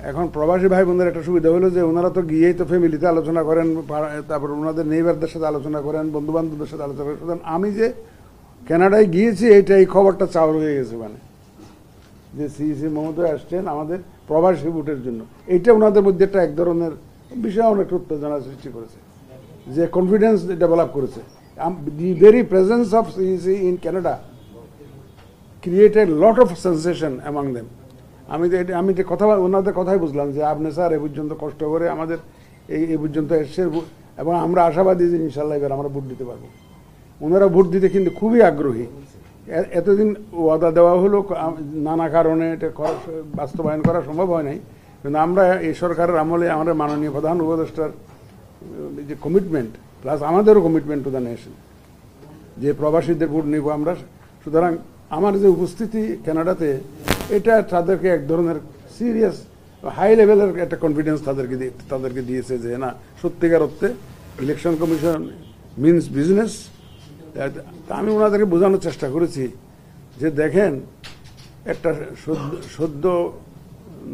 এখন প্রবাসী ভাই বোনদের একটা সুবিধা হলো যে ওনারা তো গিয়েই তো ফ্যামিলিতে আলোচনা করেন, তারপর ওনাদের নেইবারদের সাথে আলোচনা করেন, বন্ধু বান্ধবদের সাথে আলোচনা করেন। সুতরাং আমি যে কানাডায় গিয়েছি এই খবরটা চাউর হয়ে গেছে, মানে যে সিইসি মহোদয় আসছেন আমাদের প্রবাসী ভোটের জন্য। এইটা ওনাদের মধ্যে একটা এক ধরনের বিষয় অনেক উত্তেজনা সৃষ্টি করেছে, যে কনফিডেন্স ডেভেলপ করেছে। The very presence of CEC in Canada created lot of sensation among them. আমি যে কথা ওনাদের কথাই বুঝলাম যে আপনি স্যার এ পর্যন্ত কষ্ট করে আমাদের এই পর্যন্ত এসছেন, এবং আমরা আশাবাদী যে ইনশাল্লাহ এবার আমরা ভোট দিতে পারবো। ওনারা ভোট দিতে কিন্তু খুবই আগ্রহী। এতদিন ওয়াদা দেওয়া হলো, নানা কারণে এটা বাস্তবায়ন করা সম্ভব হয় নাই, কিন্তু আমরা এই সরকারের আমলে আমাদের মাননীয় প্রধান উপদেষ্টার যে কমিটমেন্ট, প্লাস আমাদেরও কমিটমেন্ট টু দ্য নেশন, যে প্রবাসীদের ভোট নিব আমরা। সুতরাং আমার যে উপস্থিতি কানাডাতে, এটা তাদেরকে এক ধরনের সিরিয়াস হাই লেভেলের একটা কনফিডেন্স তাদেরকে দিয়েছে যে না, সত্যিকার অর্থে ইলেকশন কমিশন মিনস বিজনেস। তা আমি ওনাদেরকে বোঝানোর চেষ্টা করেছি যে দেখেন, একটা সদ্য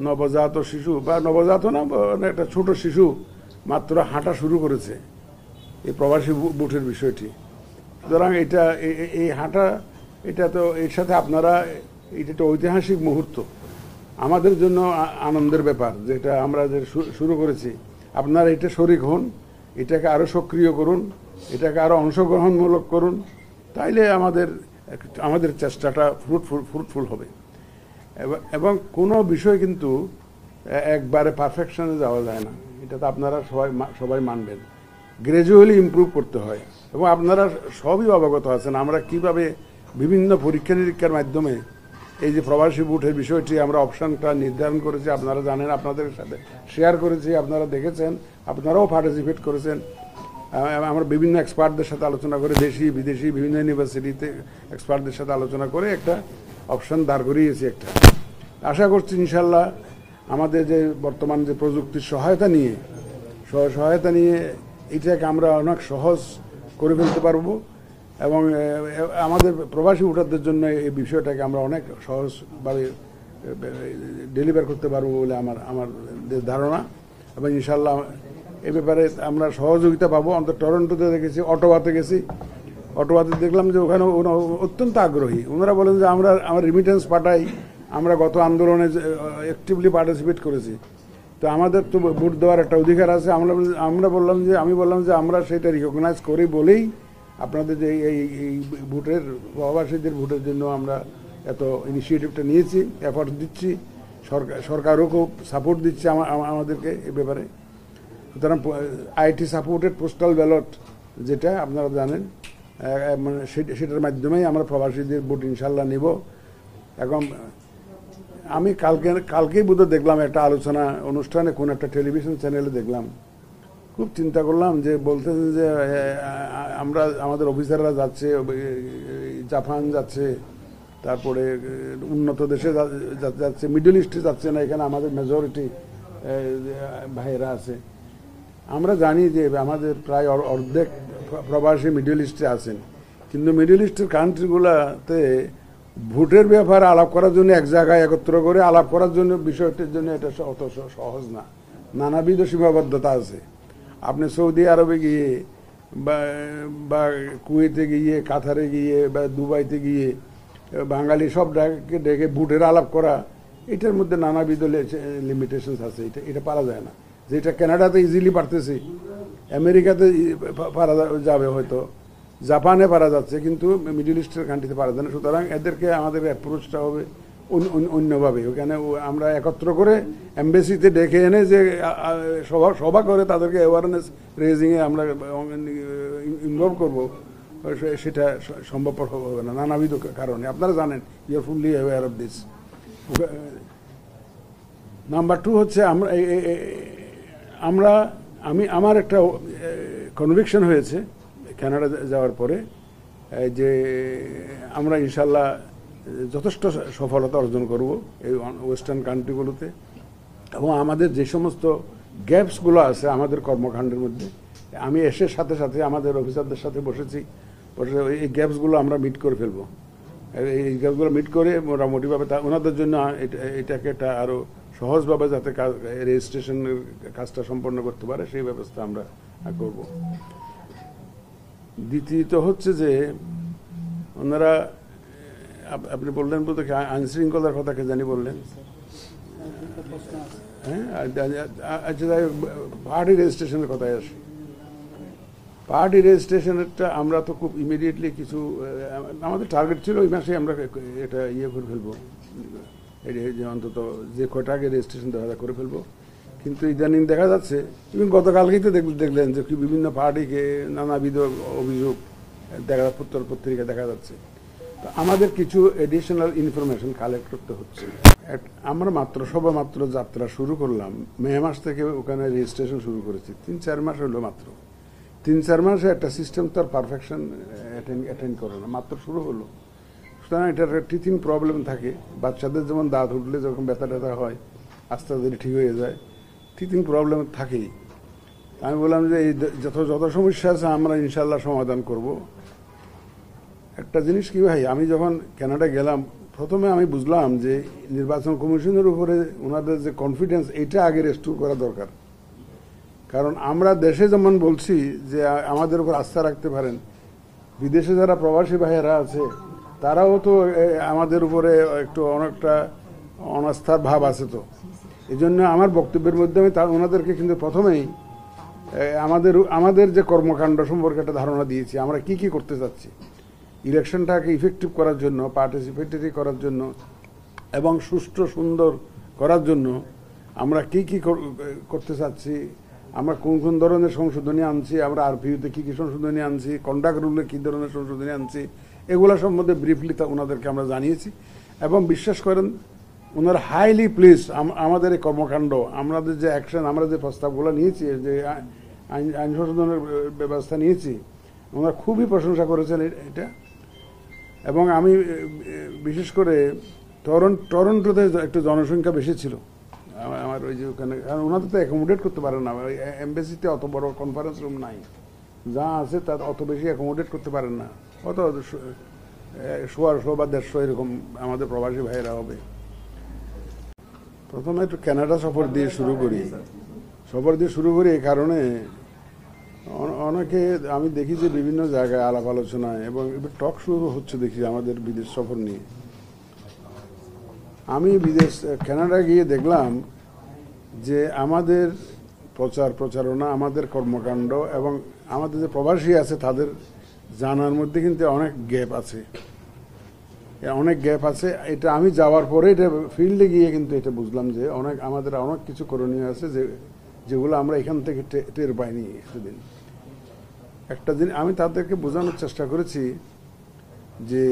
নবজাত শিশু, বা নবজাত না, একটা ছোট শিশু মাত্র হাঁটা শুরু করেছে এই প্রবাসী ভোটের বিষয়টি। সুতরাং এই হাঁটা, এটা তো এর সাথে আপনারা, এটা একটা ঐতিহাসিক মুহূর্ত আমাদের জন্য, আনন্দের ব্যাপার যেটা আমরা যে শুরু করেছি। আপনারা এটা শরিক হন, এটাকে আরও সক্রিয় করুন, এটাকে আরও অংশগ্রহণমূলক করুন, তাইলে আমাদের চেষ্টাটা ফ্রুটফুল হবে। এবং কোনো বিষয় কিন্তু একবারে পারফেকশনে যাওয়া যায় না, এটা তো আপনারা সবাই মানবেন। গ্র্যাজুয়ালি ইমপ্রুভ করতে হয়, এবং আপনারা সবই অবগত আছেন আমরা কিভাবে বিভিন্ন পরীক্ষা নিরীক্ষার মাধ্যমে এই যে প্রবাসী ভোটের বিষয়টি আমরা অপশানটা নির্ধারণ করেছি। আপনারা জানেন, আপনাদের সাথে শেয়ার করেছি, আপনারা দেখেছেন, আপনারাও পার্টিসিপেট করেছেন। আমরা বিভিন্ন এক্সপার্টদের সাথে আলোচনা করে, দেশি বিদেশি বিভিন্ন ইউনিভার্সিটিতে এক্সপার্টদের সাথে আলোচনা করে একটা অপশান দাঁড় করিয়েছি। একটা আশা করছি ইনশাল্লাহ আমাদের যে বর্তমান যে প্রযুক্তির সহায়তা নিয়ে এটাকে আমরা অনেক সহজ করে ফেলতে পারবো, এবং আমাদের প্রবাসী ভোটারদের জন্য এই বিষয়টাকে আমরা অনেক সহজভাবে ডেলিভার করতে পারবো বলে আমার ধারণা। এবং ইনশাল্লাহ এ ব্যাপারে আমরা সহযোগিতা পাবো। অন্তত টরন্টোতে দেখেছি, অটোয়াতে গেছি, অটোয়াতে দেখলাম যে ওখানে অত্যন্ত আগ্রহী। ওনারা বলেন যে আমরা রিমিটেন্স পাঠাই, আমরা গত আন্দোলনে অ্যাক্টিভলি পার্টিসিপেট করেছি, তো আমাদের তো ভোট দেওয়ার একটা অধিকার আছে। আমি বললাম যে আমরা সেটা রিকগনাইজ করি বলেই আপনাদের যে এই ভোটের, প্রবাসীদের ভোটের জন্য আমরা এত ইনিশিয়েটিভটা নিয়েছি, এফোর্ট দিচ্ছি, সরকারও খুব সাপোর্ট দিচ্ছে আমাদেরকে এ ব্যাপারে। সুতরাং আইটি সাপোর্টেড পোস্টাল ব্যালট, যেটা আপনারা জানেন, মানে সেটার মাধ্যমেই আমরা প্রবাসীদের ভোট ইনশাল্লাহ নিব। এবং আমি কালকেই বোধহয় দেখলাম একটা আলোচনা অনুষ্ঠানে, কোন একটা টেলিভিশন চ্যানেলে দেখলাম, খুব চিন্তা করলাম যে বলতেন যে আমাদের অফিসাররা যাচ্ছে, জাপান যাচ্ছে, তারপরে উন্নত দেশে যাচ্ছে, মিডল ইস্টে যাচ্ছে না, এখানে আমাদের মেজরিটি ভাইয়েরা আছে। আমরা জানি যে আমাদের প্রায় অর্ধেক প্রবাসী মিডল ইস্টে আছেন, কিন্তু মিডল ইস্টের কান্ট্রিগুলোতে ভোটের ব্যাপারে আলাপ করার জন্য এক জায়গায় একত্র করে আলাপ করার জন্য বিষয়টির জন্য এটা অত সহজ না, নানাবিধ সীমাবদ্ধতা আছে। আপনি সৌদি আরবে গিয়ে বা কুয়েতে গিয়ে, কাতারে গিয়ে, বা দুবাইতে গিয়ে বাঙালি সব ডেকে ভোটের আলাপ করা, এটার মধ্যে নানাবিধ লিমিটেশনস আছে, এটা পারা যায় না। যেটা কানাডাতে ইজিলি পারতেছি, আমেরিকাতে পারা যাবে, হয়তো জাপানে পারা যাচ্ছে, কিন্তু মিডল ইস্টের কান্ট্রিতে পারা যায় না। সুতরাং এদেরকে আমাদের অ্যাপ্রোচটা হবে অন্যভাবে। ওখানে আমরা একত্র করে এমবেসিতে ডেকে এনে যে সভা করে তাদেরকে অ্যাওয়ারনেস রেজিংয়ে আমরা ইনভলভ করবো, সেটা সম্ভবপর হবে না নানাবিধ কারণে। আপনারা জানেন, you are fully aware of this. Number 2 হচ্ছে আমার একটা কনভিকশন হয়েছে কানাডা যাওয়ার পরে, যে আমরা ইনশাল্লাহ যথেষ্ট সফলতা অর্জন করব এই ওয়েস্টার্ন কান্ট্রিগুলোতে, এবং আমাদের যে সমস্ত গ্যাপসগুলো আছে আমাদের কর্মকাণ্ডের মধ্যে, আমি এসে সাথে সাথে আমাদের অফিসারদের সাথে বসে এই গ্যাপসগুলো আমরা মিট করে ফেলবো। এই গ্যাপসগুলো মিট করে মোটামুটিভাবে ওনাদের জন্য এটাকে একটা আরও সহজভাবে যাতে রেজিস্ট্রেশনের কাজটা সম্পন্ন করতে পারে সেই ব্যবস্থা আমরা করব। দ্বিতীয়ত হচ্ছে যে ওনারা আপনি বললেন বলতে আইন শৃঙ্খলার কথা কে জানি বললেন, হ্যাঁ আচ্ছা যাই হোক, পার্টি রেজিস্ট্রেশনের কথায় আসি। পার্টি রেজিস্ট্রেশনেরটা আমরা তো খুব ইমিডিয়েটলি কিছু আমাদের টার্গেট ছিল ওই মাসে আমরা এটা করে ফেলবো, যে অন্তত যে কয়টা আগে রেজিস্ট্রেশন দেওয়া করে ফেলবো। কিন্তু ইদানিং দেখা যাচ্ছে, এবং গতকালকেই তো দেখলেন যে কি বিভিন্ন পার্টিকে নানাবিধ অভিযোগ পত্রিকা দেখা যাচ্ছে। তো আমাদের কিছু এডিশনাল ইনফরমেশন কালেক্ট করতে হচ্ছে। আমরা সবেমাত্র যাত্রা শুরু করলাম, মে মাস থেকে ওখানে রেজিস্ট্রেশন শুরু করেছি, 3-4 মাস হলো মাত্র। 3-4 মাসে একটা সিস্টেম তো আর পারফেকশন অ্যাটেন্ড করে না, মাত্র শুরু হলো। সুতরাং এটার টিচিং প্রবলেম থাকে। বাচ্চাদের যেমন দাঁত উঠলে যখন ব্যথা ট্যাথা হয় আস্তে আস্তে ঠিক হয়ে যায়, টিচিং প্রবলেম থাকেই। আমি বললাম যে এই যত সমস্যা আছে আমরা ইনশাল্লাহ সমাধান করব। একটা জিনিস কি ভাই, আমি যখন কানাডা গেলাম প্রথমে আমি বুঝলাম যে নির্বাচন কমিশনের উপরে ওনাদের যে কনফিডেন্স, এটা আগে রেস্টোর করা দরকার। কারণ আমরা দেশে যেমন বলছি যে আমাদের উপর আস্থা রাখতে পারেন, বিদেশে যারা প্রবাসী ভাইয়েরা আছে তারাও তো আমাদের উপরে একটু অনেকটা অনাস্থার ভাব আছে। তো এই জন্য আমার বক্তব্যের মধ্যে আমি ওনাদেরকে কিন্তু প্রথমেই আমাদের যে কর্মকাণ্ড সম্পর্কে একটা ধারণা দিয়েছি, আমরা কি কি করতে চাচ্ছি ইলেকশনটাকে ইফেক্টিভ করার জন্য, পার্টিসিপেটরি করার জন্য এবং সুষ্ঠু সুন্দর করার জন্য আমরা কি কি করতে চাচ্ছি, আমরা কোন কোন ধরনের সংশোধনী আনছি, আমরা আরপিইউতে কি কি সংশোধনী আনছি, কন্ডাক্ট রুলে কি ধরনের সংশোধনী আনছি, এগুলো সম্বন্ধে ব্রিফলি ওনাদেরকে আমরা জানিয়েছি। এবং বিশ্বাস করেন ওনারা হাইলি প্লিজ আমাদের এই কর্মকাণ্ড, আমাদের যে অ্যাকশন, আমরা যে প্রস্তাবগুলো নিয়েছি, যে আইন সংশোধনের ব্যবস্থা নিয়েছি, ওনারা খুবই প্রশংসা করেছেন এটা। এবং আমি বিশেষ করে টরন্টোতে একটু জনসংখ্যা বেশি ছিল আমার ওই যে ওখানে, কারণ ওনাদের তো অ্যাকোমোডেট করতে পারে না, এমবেসিতে অত বড় কনফারেন্স রুম নাই, যা আছে তা অত বেশি অ্যাকোমোডেট করতে পারেন না, অত 100 বা 150 এরকম আমাদের প্রবাসী ভাইয়েরা হবে। প্রথমে একটু কানাডা সফর দিয়ে শুরু করি এই কারণে অনেকে আমি দেখি যে বিভিন্ন জায়গায় আলাপ আলোচনায় এবং এবার টক শুরু হচ্ছে দেখি আমাদের বিদেশ সফর নিয়ে। আমি কানাডা গিয়ে দেখলাম যে আমাদের প্রচারণা, আমাদের কর্মকাণ্ড এবং আমাদের যে প্রবাসী আছে তাদের জানার মধ্যে কিন্তু অনেক গ্যাপ আছে। এটা আমি যাওয়ার পরে এটা ফিল্ডে গিয়ে কিন্তু এটা বুঝলাম যে আমাদের অনেক কিছু করণীয় আছে যেগুলো আমরা এখান থেকে টের পাইনি এতদিন। একটা দিন আমি তাদেরকে বোঝানোর চেষ্টা করেছি যে